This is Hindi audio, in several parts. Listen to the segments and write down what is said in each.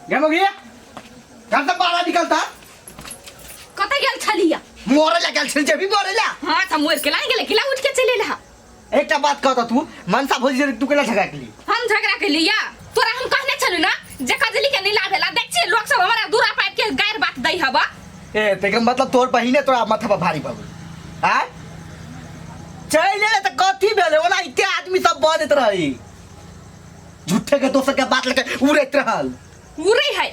गेमोगी घर से बाहर निकलता कतै गेल छलिया मोरे ला गेल छल जेबी मोरे ला हां त मोर के लाइन गेले किला उठ के चले ला एकटा बात कहता तू मनसा भोजी से तू केला झगड़ा केली हम झगड़ा के लिया तोरा हम कहने छलु ना जे कजली के नीला भेला देख छी लोग सब हमरा दूरा पाइप के गायर बात दई हबा ए तेकर मतलब तोर बहिने तोरा माथा पर भारी पड़ आ चले त कथी भेले ओला इते आदमी सब बदत रही झूठे के दोस्त के बात लेके उड़ैत रहल उड़ै है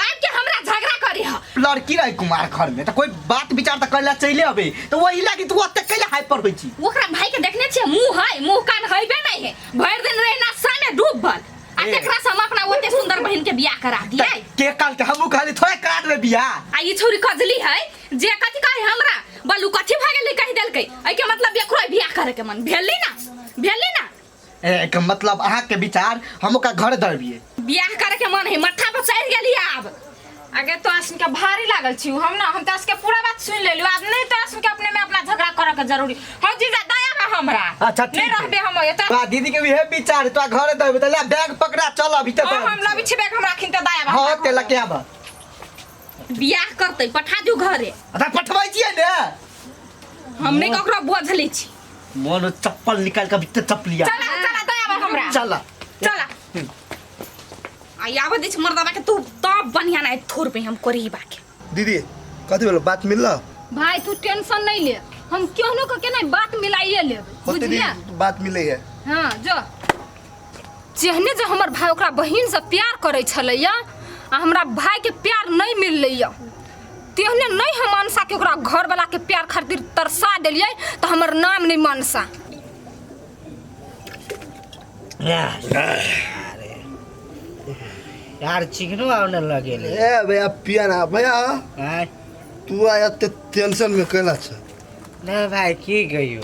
आज के हमरा झगड़ा करी ह लड़की रही कुमार घर में तो कोई बात विचार त करला चले अबे तो वही लागी तू ओते कैला हाइपर होई छी ओकरा भाई के देखने छी मुंह है मुंह कान हइबे नहीं है भर दिन रहना सामे डूबल आ एकरा से हम अपना ओते सुंदर बहन के बियाह करा दिए के काल के हमू खाली थोड़े करा देबे बियाह आ ई छोरी कजली है जे कथि कहे हमरा बलू कथि भागेली कहि देलकै ए के मतलब एकरो बियाह करे के मन भेली ना ए के मतलब अहाँ के विचार हम का घर दरबिए बियाह करे के मन है मट्ठा पर चढ़ गेली अब आगे तो आसन के भारी लागल छी हम तो आस के पूरा बात सुन लेलु अब नहीं तो आसन के अपने में अपना झगड़ा करे के जरूरी हो जीजा दया में हमरा अच्छा ठीक नहीं रहबे हम एता बा दीदी के भी है विचार तो घर दरबे त ले बैग पकड़ा चल अभी तक हम लबी छी बैग हमरा खिन त दया में हां ते लके आबा बियाह करतै पठा दू घरे अदा पठवाई छिए ने हम नहीं ककरो बोझले छी मोन चप्पल निकाल के भीतर चप्पलिया चला दया में हमरा चला आई आवे दिस मर्दाबा के तू तब बढ़िया नहीं थोर पे हम करी बाके दीदी कथी बोलो बात मिलला भाई तू टेंशन नहीं ले हम केहनो के नहीं बात मिलाइए ले बुझलिया बात मिले है हां जो जेहने जे हमर भाई ओकरा बहिन से प्यार करे छलैया आ हमरा भाई के प्यार नहीं मिललैया तेहने नहीं हम मनसा के ओकरा घर वाला के प्यार खातिर तरसा देलिए तो हमर नाम नहीं मनसा यार चिकनो आने लगे ले ए भैया पिया ना भैया हां तू आया ते टेंशन में कैला छ नहीं भाई की कहियो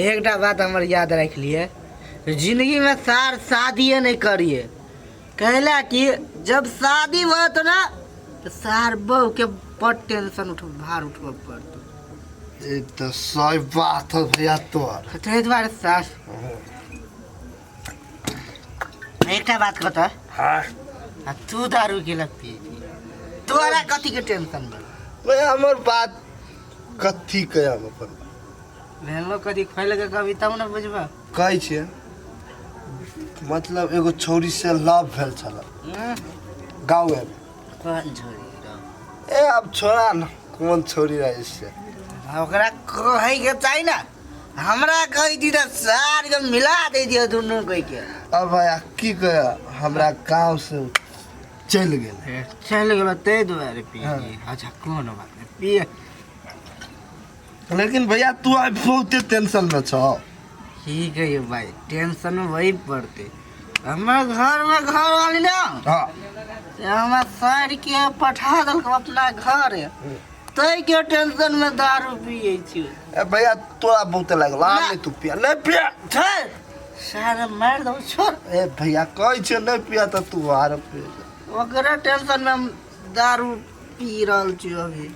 एकटा बात हमर याद रख लिए जिंदगी में सार शादी नहीं करिए कहला कि जब शादी हुआ तो ना तो सार बहू के बड़ टेंशन भार उठब पड़तो ए तो सही बात है भैया तो तेरे द्वारा सास एकटा बात कहता हां तू दारू के लगती तोरा कथी के टेंशन बा भैया हमर बात कथी कया अपन भेलो कथी खोल के कविता न बुझबा कहै छै मतलब एगो छौरी से लव भेल छल गाँव में कौन छोरी रहो ए अब छोड़ा न कौन छोरी रहे इससे ओकरा कहे के चाही ना हमरा कह दी त सार के मिला दे दियो दोनों कोई के अब भैया की कह हमरा गाँव से चल गेल चल गेलो ते दुआरे पिए अच्छा कोनो बात नहीं पिए लेकिन भैया तू अब बहुत टेंशन में छ ठीक है ये भाई टेंशन में वही पड़ते हमारे घर में घर वाली ना हां हमारा सार के पठा दल अपना घर तय के टेंशन में दारू पिए छी ए भैया तोरा बहुत लागला नहीं तू पिया नहीं पिया छोड़ सारा मार दो छोड़ ए भैया कहै छै नहीं पिया त तू आर पी ओकरा टेंशन में हम दारू पी रहल छी अभी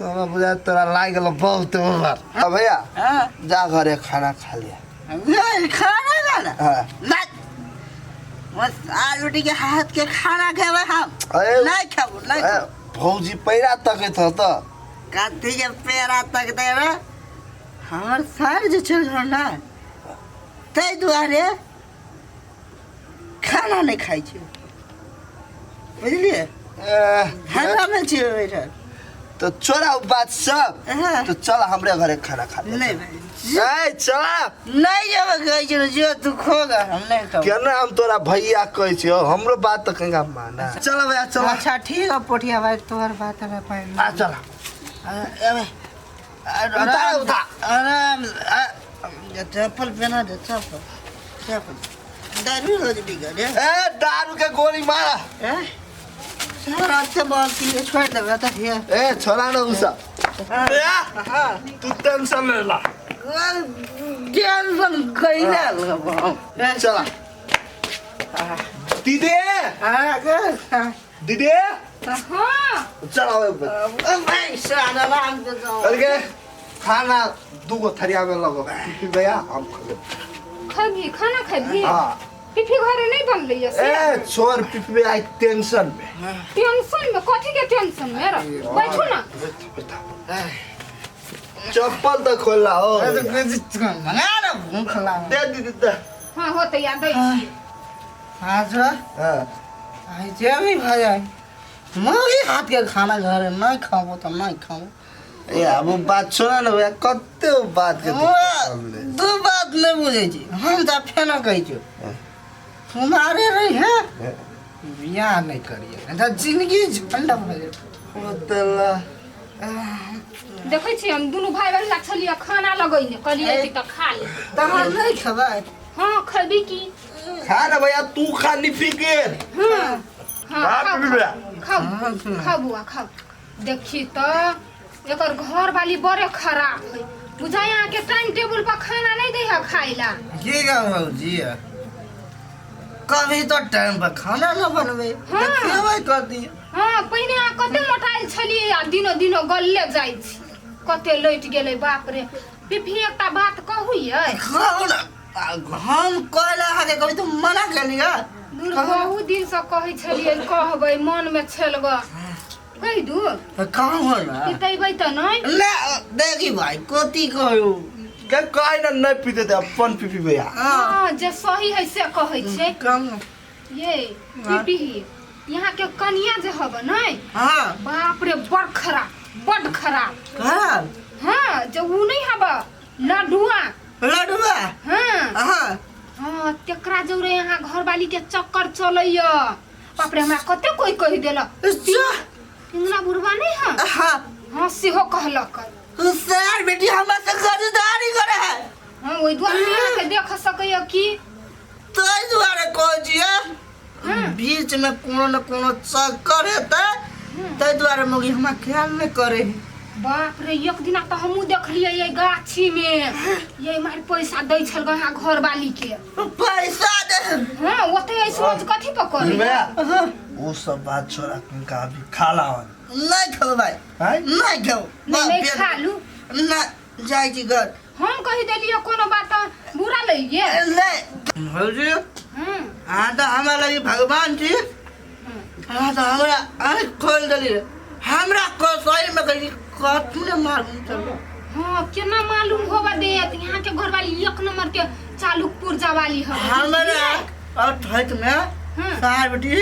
हमरा बुझा तोरा लाग गेल बहुत ओवर अब भैया हां जा घरे खाना खा लिया नहीं खाना खाना हां नहीं बस आलू रोटी के हाथ के खाना खेबे हम अरे नहीं खाबो नहीं ए, भौजी पैरा तकैत हो त कथी के पेरा तक देबे हमर सर जे चल रहा ना तै दुआरे खाना नहीं खाई छी बुझलिए हमरा में छी बैठल तो छोड़ा बात सब हाँ। तो चल हमरे घरे खाना खा ले नहीं ए चल नहीं जब कहे छी जो तू खोगा हम नहीं खाबो केना हम तोरा भैया कहै छी हमरो बात त कहिया माना चल भैया चल अच्छा ठीक है पोठिया भाई तोहर बात है पाइन आ चल अबे उतार उतार आराम चप्पल पहना दे चप्पल दारू रोज बिगड़ ए दारू के गोली मारा सर अच्छे बात की छोड़ दे बता ये ए छोड़ा न उसा भैया हां तू टेंशन ले ला टेंशन कइला लगा चला दीदी हां दीदी हां चल अब भाई सारा राम के अलगे खाना दूगो थरिया में लगो भैया हम खा ले खाबी खाना खाबी हां पिफी घरे नहीं बन रही है ए छोड़ पिपी आई टेंशन में। टेंशन में कथी के टेंशन में रे बैठो ना चप्पल तो खोला हो। मंगा ना भूख लगा दे दीदी दे। हां हो तो याद दई आज हां आई जे भी भाई आई मौगी हाथ के खाना घर नहीं खाबो तो नहीं खाबो। ए अब बात सुना ना भैया कते बात के दो बात नहीं बुझे छी हम तो फेना कहि छी तुम्हारे रही है बियाह नहीं करिए तो जिंदगी झंडा हो जाए। होतला देखै छी हम दुनु भाई बहिन छलिए खाना लगैले कहलिए कि त खा ले तहर नहीं खबा हां खबी की खा ना भैया तू खा नहीं फिके। हां हां पिपी खाओ खाओ बुआ खाओ देखी तो एकर घर वाली बड़े खराब है बुझाई यहाँ के टाइम टेबल पर खाना नहीं दे है खाइला ये का जी कभी तो टाइम पर खाना न बनबे हाँ। देखेबै कर दिए। हाँ पहले अहाँ कते मोटाइल छलिए आ दिनो दिनो गलले जाइ छी कते लैट गेलै बाप रे पिपी एकटा बात कहू ये खाओ ना हम कहला आगे कभी तो मना करली है दूर बहुत दिन से कहै छलिए कहबै मन में छल ग कहि दू काम हो ना पितैबै त नहीं ना देखी भाई कोती कहू के कहि ना नहीं पीते थे अपन पिपी भैया। हाँ जे सही है से कहै छै काम ये पिपी यहाँ के कनिया जे हब नहीं हां बाप रे बड़ खराब खराब हाँ जो ऊ नहीं हब लड्डुआ लडुआ हाँ हां हाँ तेकरा जौरे यहाँ घर वाली के चक्कर चलैया बाप रे हमरा कते कोई कहि देला इंगना बुढ़वा नहीं है हां हाँ सेहो कहलक सर बेटी हमरा से खरीदारी करे है हाँ ओइ दुआरे यहाँ के देख सकैया कि तै दुआरे कह जिए बीच में कोनो न कोनो चक्कर हेतै तै दुआरे मोगी हमरा ख्याल नहीं करे है। बाप रे एक दिना तो हमहू देखलिए ये गाछी में ये मार पैसा दै छल ग यहाँ घर वाली के पैसा दे हाँ ओते ऐ सोच कथी पर करे भैया वो सब बात छोड़ा तुमका अभी खा लावन नहीं खाओ भाई हैं नहीं खाओ नहीं खा लू ना जाय छी घर हम कहि देलिए कोनो बात बुरा लइए नहीं हौजी हां हां तो हमरा लगी भगवान छी हां तो हमरा आँख खोल देली हमरा को सही में कही कथु ने मालूम चलो हाँ केना मालूम होवा दे यहाँ के घर वाली एक नंबर के चालुकपुर जावाली है हमरा और ठहत में हाँ। सार बेटी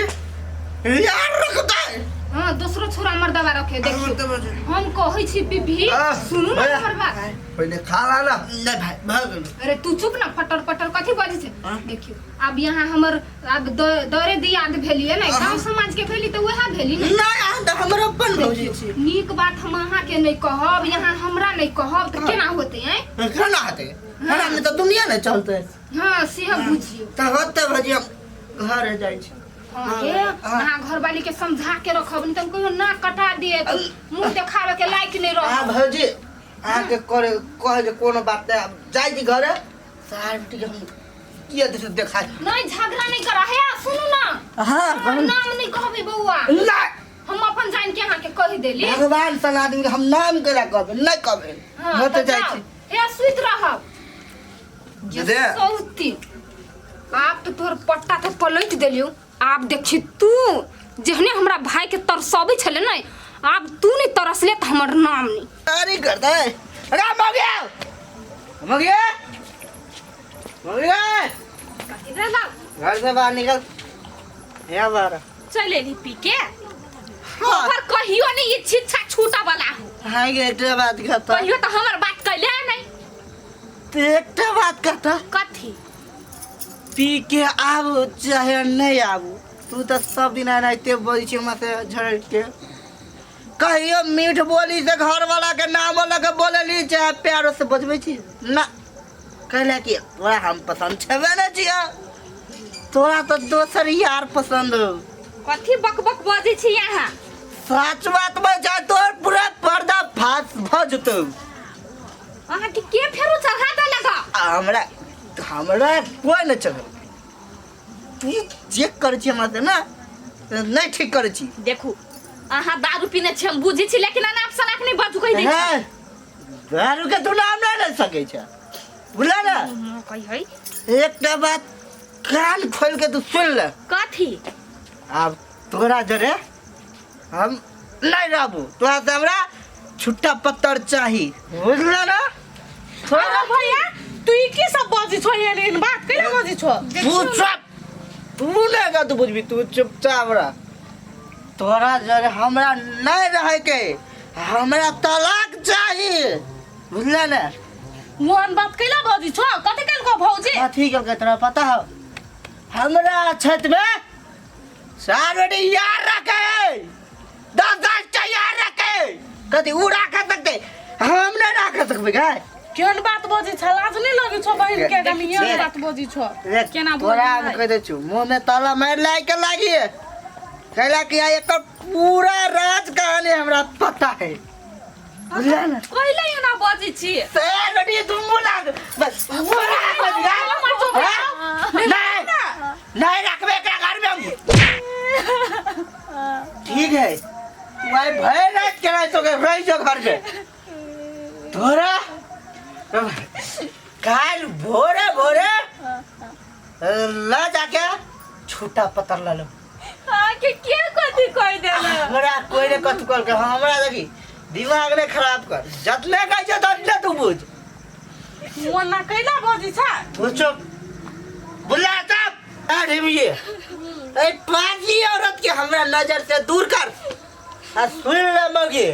यार रखता है हाँ दूसरो छोरा मर्दवा रखे देखियो हम कहै छी बीबी सुनू ना हमर बात पहले खा ला ना। नहीं भाई भाग अरे तू चुप ना फटर फटर कथी बाजै छै देखियो अब यहाँ हमर अब दरे दियाद भेलिए ना गांव समाज के भेली तो वह भेली ना नहीं आ तो हमर अपन भौजी छी नीक बात हम अहाँ के नहीं कहब यहाँ हमरा नहीं कहब तो केना होते हैं केना होते हमरा में तो दुनिया नहीं चलते हाँ से बुझियो तो होते भौजी हम घर जाय छी हाँ ये अहाँ घर वाली के समझा के रखब नहीं तो कहियो ना कटा दे मुंह देखावे के लायक नहीं आ रह भौजी आके करे कहे जे कोनो बात नहीं जाय छी घरे सार बेटी हम किया देखा नहीं झगड़ा नहीं करा है सुनू ना हां नाम नहीं कहबे बउआ नहीं हम अपन जान के अहाँ के कहि देली भगवान सन आदमी के हम नाम केला कहबे नहीं कहबे हाँ, होते तो जाय जाओ। छी ए सुइत रहब दे सौती आप तो तोहर पट्टा तो पलट देलियो आप देखी तू जेहने हमरा भाई के तरसबे छले न आप तू नहीं तरसले त हमर नाम नहीं तारी करता है अरे मर गया मर गया मर गया इधर ला घर से बाहर निकल या बाहर चले ली पी के हाँ। पर कहियो नहीं ये छिछा छूटा वाला हो हां ये एक बात कहता कहियो तो हमर बात कहले नहीं तो एक बात कहता कथी पी के आबू चाहे नहीं आबू तू तो सब दिन आते बोली छी हमरा से झड़ के कहियो मीठ बोली से घर वाला के नाम वाला के बोलली चाहे प्यारो से बजबै छी ना कहले कि तोरा हम पसंद छबे ना छिया तोरा तो दोसर यार पसंद हो कथी बकबक बजे छी यहाँ सच बात में जा तोर पूरा पर्दा फास भ जतो अहाँ के फेरो चढ़ा दे लगा हमरा हमरा कोई न चल तू चेक कर छी हमरा से ना नहीं ठीक कर छी देखू अहाँ दारू पीने छी हम बुझी छी लेकिन अनाप शनाप नहीं बाजू कहि दै छी दारू के तू नाम ना ले सके छ बुला ना कहि है एकटा बात कान खोल के तू सुन ले। कथी अब तोरा जरे हम नहीं रहबू, तोरा से हमरा छुट्टा पत्तर चाही, बुझल ना? अरे भैया तू ई की सब बाजी छो ये इन बात केले बाजी छो तू चुप, तू नहीं का तू बुझबी, तू चुपचाप रह। तोरा जरे हमरा नहीं रहे के, हमरा तलाक चाहिए, बुझल ना? मोहन बात केला बाजी छो कथी केल को भौजी कथी के तोरा पता हो? हमरा छत में सारे यार रखे, 10 यार रखे, कथी उ रख सकते, हम नहीं रख सकबे का? केन बात बाजी छ लाज नहीं लगे छो बहन के गमिया बात बाजी छो केना तोरा हम कह दे छु, मुंह में ताला मार लाए के लागी कहला कि एकर पूरा राज कहानी हमरा पता है, बुझला ना? कहले ये ना बाजी छी सारे तुम बोला बस पूरा बच गया। नहीं नहीं रखबे एकरा घर में हम। ठीक है भाई भय रात के तो के रही जो घर में तोरा काल भोरे भोरे ला जाके छूटा पत्थर ला लो। के कथी कह देला हमरा कोई ने कथू कर के हमरा देखी दिमाग ने खराब कर, जतने कह जे ततने तू बुझ। मोहन ना कैला बाजी छ पूछो बुला तब अरे ये ए पाजी औरत के हमरा नजर से दूर कर आ सुन ले मगे,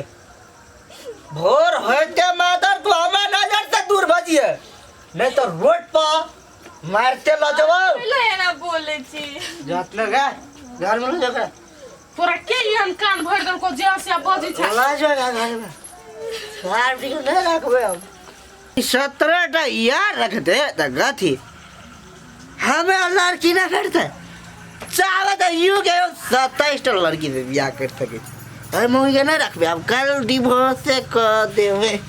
भोर होते मादर तू हमार नजर से दूर भजिए, नहीं तो रोड पर मारते ल जवा। कैले ना बोले छी जात लगा घर में जगह तोरा के यन कान भर दल को जैसे बाजी छ चला जाएगा घर में सार ठीक नहीं रखबे हम 17टा यार रख दे त गथी हमें लड़की ना करते चाहे तो यू के 27टा लड़की से ब्याह कर सके, अरे मोही के नहीं रखबे, अब कल डिवोर्स कर देवे।